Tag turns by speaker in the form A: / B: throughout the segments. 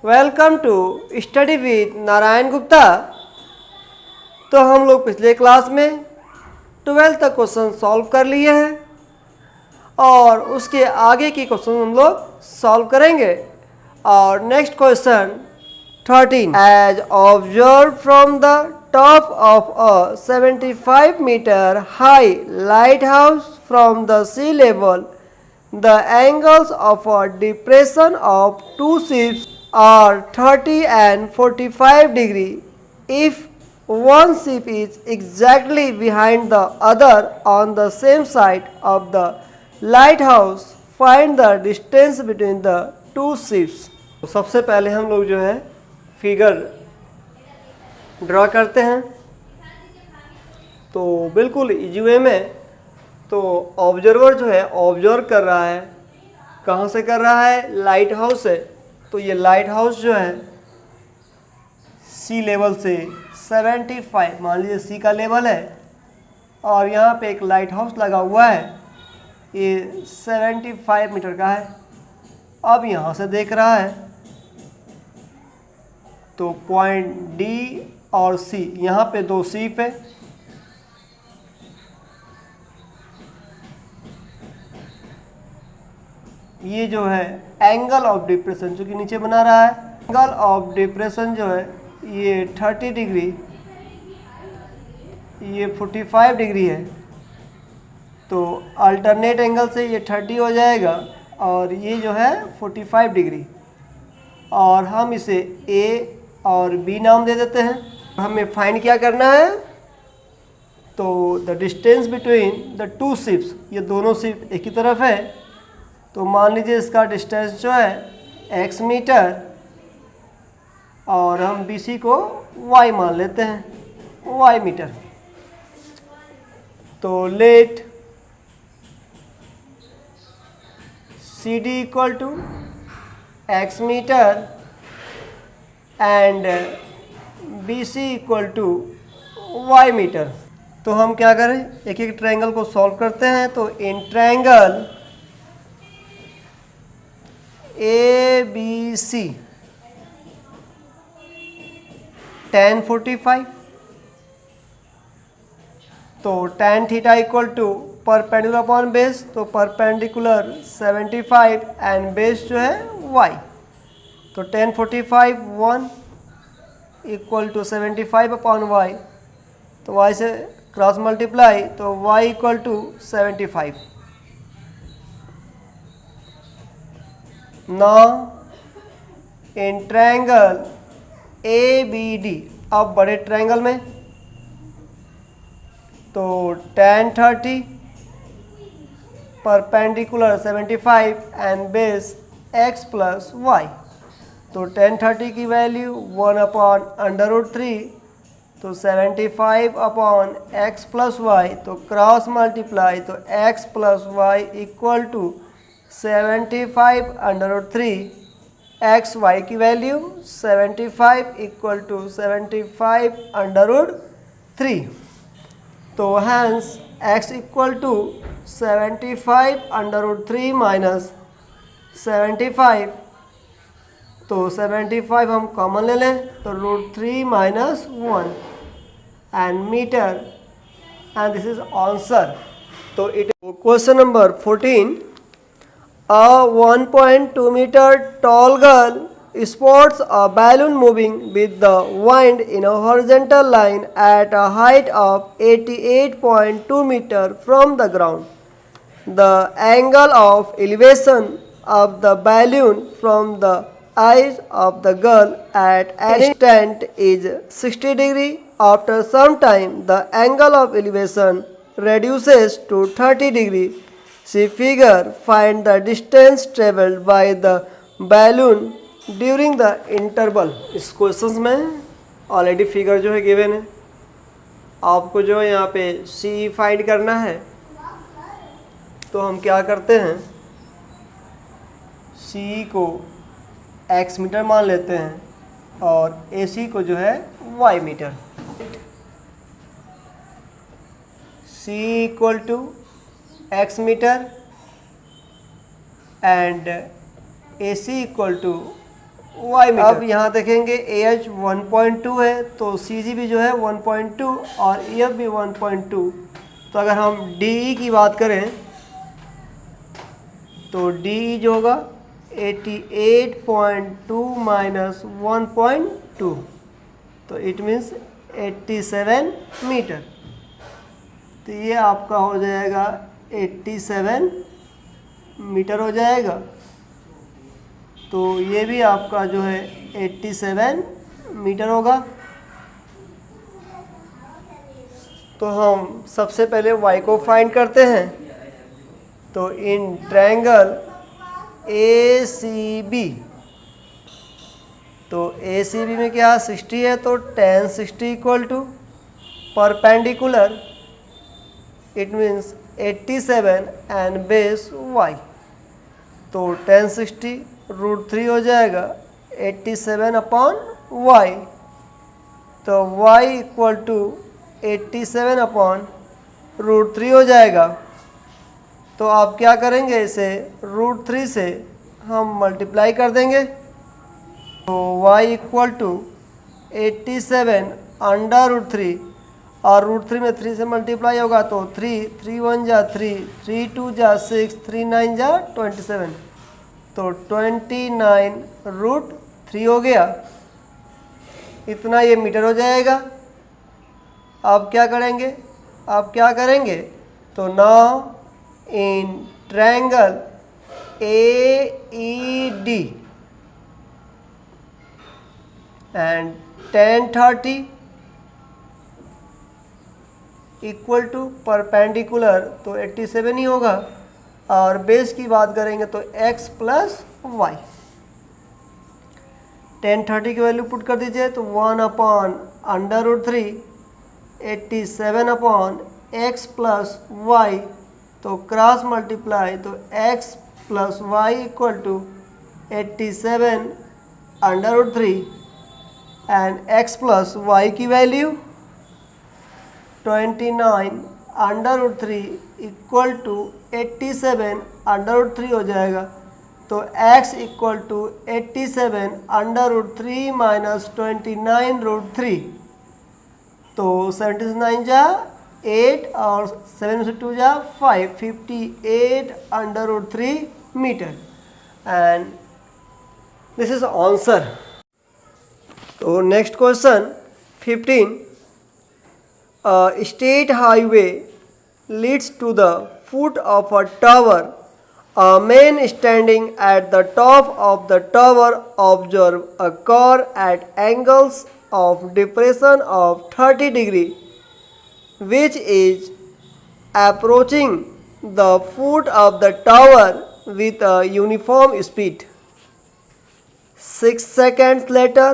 A: Welcome to study with Narayan Gupta. तो हम लोग पिछले क्लास में 12th तक क्वेश्चन सॉल्व कर लिए हैं और उसके आगे की क्वेश्चन हम लोग सॉल्व करेंगे। और next question 13, as observe from the top of a 75 metre high lighthouse from the sea level the angles of a depression of two ships are 30 and 45 degree. If one ship is exactly behind the other on the same side of the lighthouse, find the distance between the two ships. तो सबसे पहले हम लोग जो है figure draw करते हैं। तो बिल्कुल इजी वे में। तो ऑब्जर्वर जो है ऑब्जर्व कर रहा है, कहाँ से कर रहा है? लाइट हाउस से। तो ये लाइट हाउस जो है सी लेवल से 75, मान लीजिए सी का लेवल है और यहाँ पे एक लाइट हाउस लगा हुआ है, ये 75 मीटर का है। अब यहाँ से देख रहा है तो पॉइंट डी और सी, यहाँ पे दो शिप है। ये जो है एंगल ऑफ डिप्रेशन जो कि नीचे बना रहा है, एंगल ऑफ डिप्रेशन जो है ये 30 डिग्री, ये 45 डिग्री है। तो अल्टरनेट एंगल से ये 30 हो जाएगा और ये जो है 45 डिग्री। और हम इसे ए और बी नाम दे देते हैं। हमें फाइंड क्या करना है? तो the distance between the two ships, ये दोनों शिप एक ही तरफ है। तो मान लीजिए इसका डिस्टेंस जो है x मीटर और हम BC को y मान लेते हैं, y मीटर। तो let CD equal to x metre and BC equal to y metre. तो हम क्या करें, एक एक ट्रायंगल को सॉल्व करते हैं। तो इन ट्रायंगल ABC tan 45, तो tan theta equal to perpendicular upon base, तो परपेंडिकुलर 75 एंड बेस जो है y। तो tan 45 1 equal to 75 upon y, तो y से क्रॉस मल्टीप्लाई, तो y equal to 75। Now in triangle ABD, अब बड़े ट्रायंगल में तो tan 30 perpendicular 75 and base x plus y. तो tan 30 की वैल्यू 1 अपॉन √3, तो 75 अपॉन x प्लस वाई, तो क्रॉस मल्टीप्लाई, तो x plus y equal to 75 √3, x y की वैल्यू 75 इक्वल टू 75 √3। तो hence x equal to 75 √3 minus 75, तो 75 हम common ले लें, तो √3 minus 1 and metre, and this is answer. तो it question number 14, a 1.2 meter tall girl spots a balloon moving with the wind in a horizontal line at a height of 88.2 meter from the ground. The angle of elevation of the balloon from the eyes of the girl at any instant is 60 degree. After some time, the angle of elevation reduces to 30 degree. See figure, find the distance traveled by the balloon during the interval. इस question में already figure जो है given है, आपको जो है यहाँ पे C फाइंड करना है। तो हम क्या करते हैं, C को x मीटर मान लेते हैं और AC को जो है y metre. C equal to x metre and AC equal to y metre. अब यहाँ देखेंगे AH 1.2 है तो CG भी जो है 1.2 और EF भी 1.2। तो अगर हम DE की बात करें तो DE जो होगा 88.2 माइनस 1.2, तो इट मीन्स 87 मीटर। तो ये आपका हो जाएगा 87 मीटर हो जाएगा। तो ये भी आपका जो है 87 मीटर होगा। तो हम सबसे पहले y को फाइंड करते हैं। तो इन ट्रायंगल ACB, तो ACB में क्या 60 है तो tan 60 equal to perpendicular, it means 87 and base y। तो tan 60 √3 हो जाएगा 87 अपॉन y। तो y इक्वल टू 87 अपॉन √3 हो जाएगा। तो आप क्या करेंगे, इसे √3 से हम मल्टीप्लाई कर देंगे। तो y इक्वल टू 87 अंडर √3, और √3 में 3 से मल्टीप्लाई होगा तो 3, 3 1 जा 3, 3 2 जा 6, 3 9 जा 27, तो 29 √3 हो गया। इतना ये मीटर हो जाएगा। अब क्या करेंगे, तो now in triangle AED and tan 30 equal to perpendicular, तो 87 ही होगा। और बेस की बात करेंगे तो x प्लस वाई। tan 30 की वैल्यू पुट कर दीजिए तो 1 upon under √3, 87 upon x plus y, तो क्रॉस मल्टीप्लाई, तो x plus y equal to 87 under √3 and x plus y की value 29 under √3 equal to 87 under √3 हो जाएगा। तो x equal to 87 under √3 minus 29 √3, तो 79 जा 8 और 7 से 2 जा 5, 58 under √3 metre. And this is answer. तो next question 15, a state highway leads to the foot of a tower. A man standing at the top of the tower observes a car at angles of depression of 30 degree, which is approaching the foot of the tower with a uniform speed. 6 seconds later,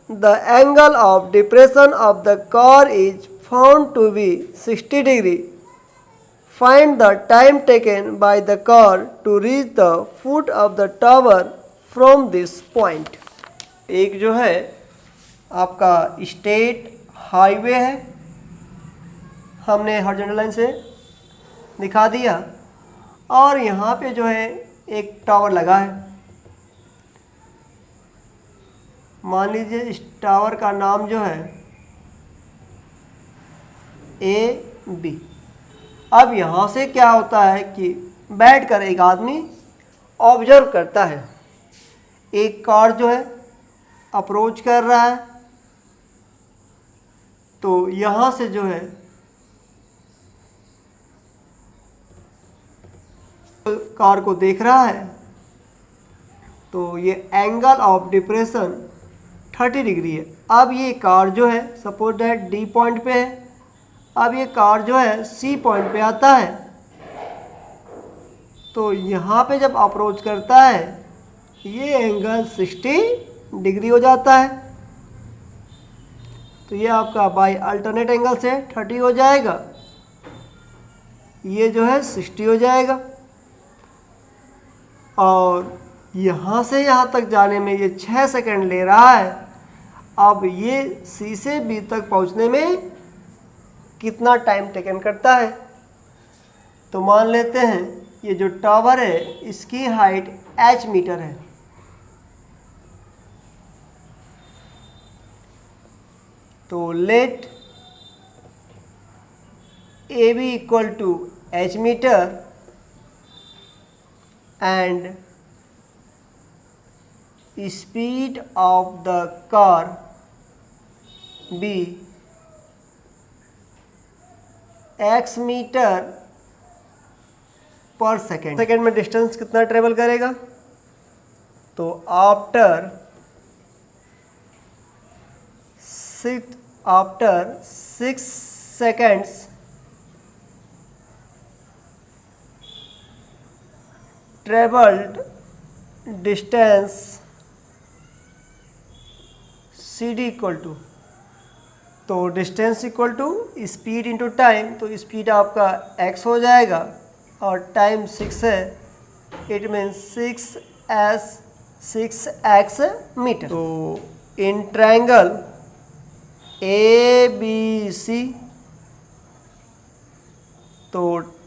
A: the angle of depression of the car is found to be 60 degree. Find the time taken by the car to reach the foot of the tower from this point. एक जो है आपका state highway है, हमने horizontal line से दिखा दिया, और यहाँ पे जो है एक टावर लगा है। मान लीजिए इस टावर का नाम जो है AB। अब यहाँ से क्या होता है कि बैठकर एक आदमी ऑब्जर्व करता है, एक कार जो है अप्रोच कर रहा है। तो यहाँ से जो है कार को देख रहा है, तो ये एंगल ऑफ डिप्रेशन 30 डिग्री है। अब ये कार जो है सपोज दैट D पॉइंट पे है, अब ये कार जो है C पॉइंट पे आता है, तो यहाँ पे जब अप्रोच करता है ये एंगल 60 डिग्री हो जाता है। तो ये आपका बाय अल्टरनेट एंगल से 30 हो जाएगा, ये जो है 60 हो जाएगा। और यहाँ से यहाँ तक जाने में ये 6 सेकंड ले रहा है। अब ये C से B तक पहुँचने में कितना टाइम टेकन करता है। तो मान लेते हैं ये जो टावर है इसकी हाइट h मीटर है। तो let A B equal to H metre and speed of the car be x metre per second में डिस्टेंस कितना ट्रेवल करेगा? तो after 6 seconds traveled distance CD equal to, तो distance equal to speed into time, तो speed आपका x हो जाएगा और टाइम 6 है, इट मीन्स 6x मीटर। तो इन ट्रायंगल ABC तो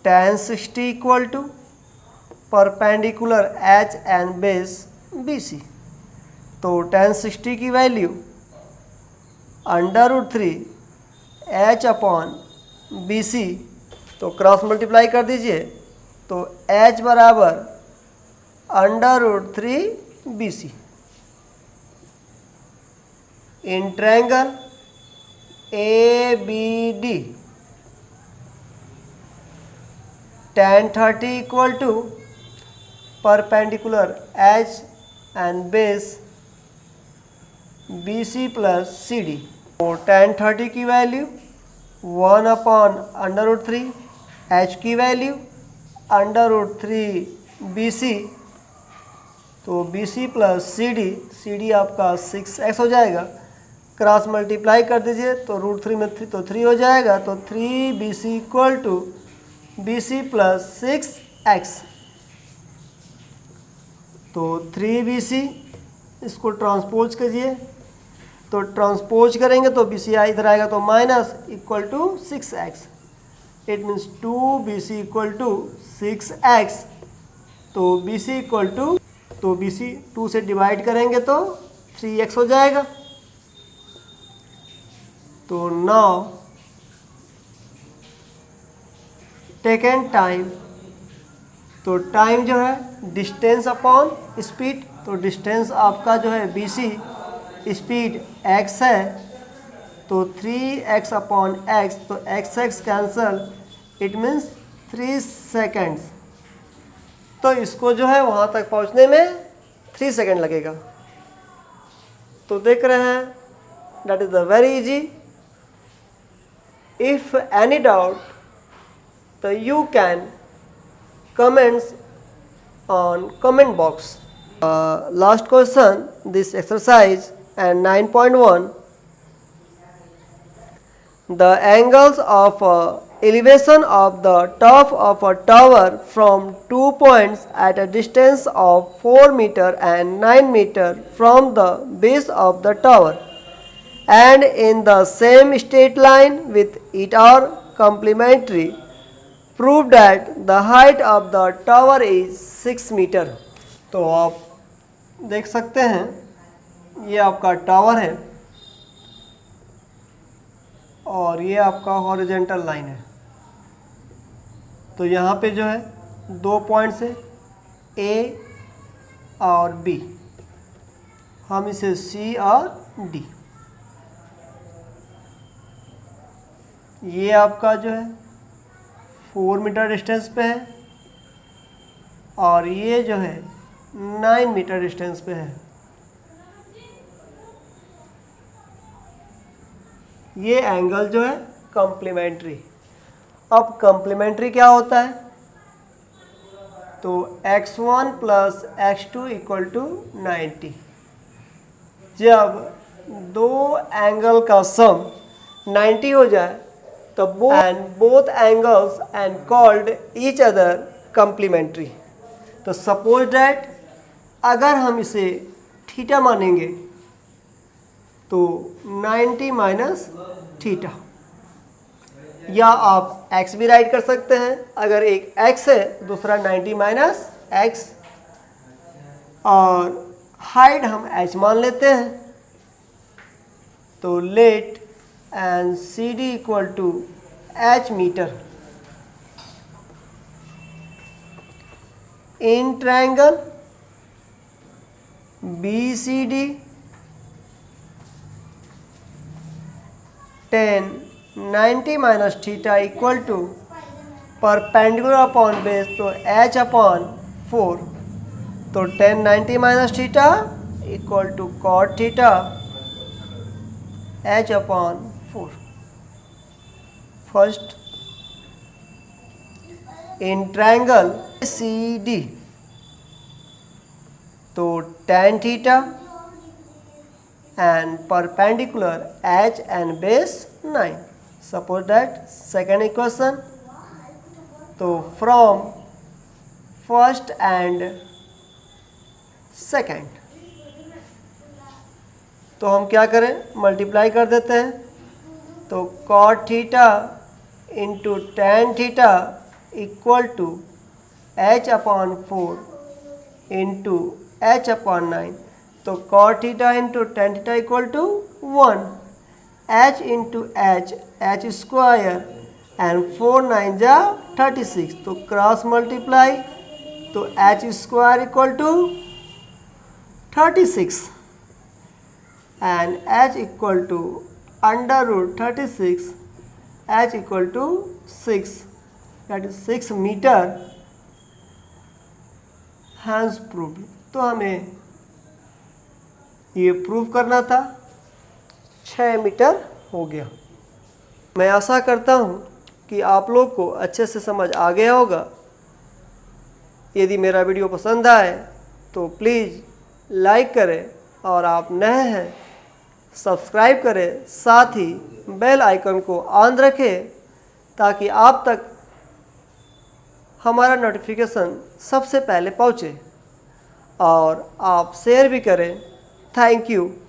A: tan 60 equal to perpendicular H and base BC, तो tan 60 की वैल्यू √3 H अपॉन BC, तो क्रॉस मल्टीप्लाई कर दीजिए तो H बराबर √3 BC। In triangle ABD tan 30 equal to perpendicular H and base BC plus CD, तो tan 30 की value 1 upon √3, H की वैल्यू √3 BC, तो BC प्लस CD आपका 6x हो जाएगा, क्रॉस मल्टीप्लाई कर दीजिए तो √3 में 3 तो 3 हो जाएगा, तो 3 BC equal to BC plus 6x, तो 3 BC इसको ट्रांसपोज कीजिए, तो ट्रांसपोज करेंगे तो BC इधर आएगा तो minus equal to 6x, it means 2 BC equal to 6x, तो BC इक्वल टू, तो BC 2 से डिवाइड करेंगे तो 3x हो जाएगा। तो नाउ टेकन टाइम, तो टाइम जो है डिस्टेंस अपॉन स्पीड, तो डिस्टेंस आपका जो है BC, स्पीड x है, तो 3x अपॉन x, तो x cancel, it means 3 seconds, तो इसको जो है वहाँ तक पहुँचने में 3 सेकेंड लगेगा। तो देख रहे हैं, that is the very easy. If any doubt तो you can comments on comment box. Last question, this exercise and 9.1, the angles of elevation of the top of a tower from 2 points at a distance of 4 meter and 9 meter from the base of the tower and in the same straight line with it are complementary. Prove that the height of the tower is 6 meter. तो आप देख सकते हैं ये आपका tower है और ये आपका हॉरिजॉन्टल लाइन है। तो यहाँ पे जो है 2 पॉइंट्स है A और B, हम इसे C और D, ये आपका जो है 4 मीटर डिस्टेंस पे है और ये जो है 9 मीटर डिस्टेंस पे है। ये एंगल जो है कॉम्प्लीमेंट्री। अब कॉम्प्लीमेंट्री क्या होता है? तो x1 plus x2 equal to 90। जब दो एंगल का सम 90 हो जाए तो both angles and called each other complementary। तो सपोज दैट अगर हम इसे थीटा मानेंगे तो 90 माइनस थीटा, या आप x भी राइट कर सकते हैं। अगर एक x है दूसरा 90 माइनस x, और हाइट हम h मान लेते हैं। तो late and CD equal to H meter. In triangle BCD, tan 90 minus theta equal to perpendicular upon base, तो h upon 4, तो tan 90 minus theta equal to cot theta h upon 4. First, in triangle CD, तो tan theta and perpendicular h and base 9. Suppose that second equation, तो from first and second, तो हम क्या करें, multiply कर देते हैं. तो cot theta into tan theta equal to h upon 4 into h upon 9. तो cot theta into tan theta equal to 1, h into h square and 4 9 जा 36. तो क्रॉस मल्टीप्लाई, तो h square equal to 36 and h equal to under root 36, h equal to 6, that is 6 meter. Hence proved. तो हमें ये prove करना था, 6 metre हो गया. मैं आशा करता हूँ कि आप लोग को अच्छे से समझ आ गया होगा. यदि मेरा वीडियो पसंद आए तो प्लीज़ लाइक करें, और आप नए हैं सब्सक्राइब करें, साथ ही बेल आइकन को ऑन रखें ताकि आप तक हमारा नोटिफिकेशन सबसे पहले पहुँचे, और आप शेयर भी करें. Thank you.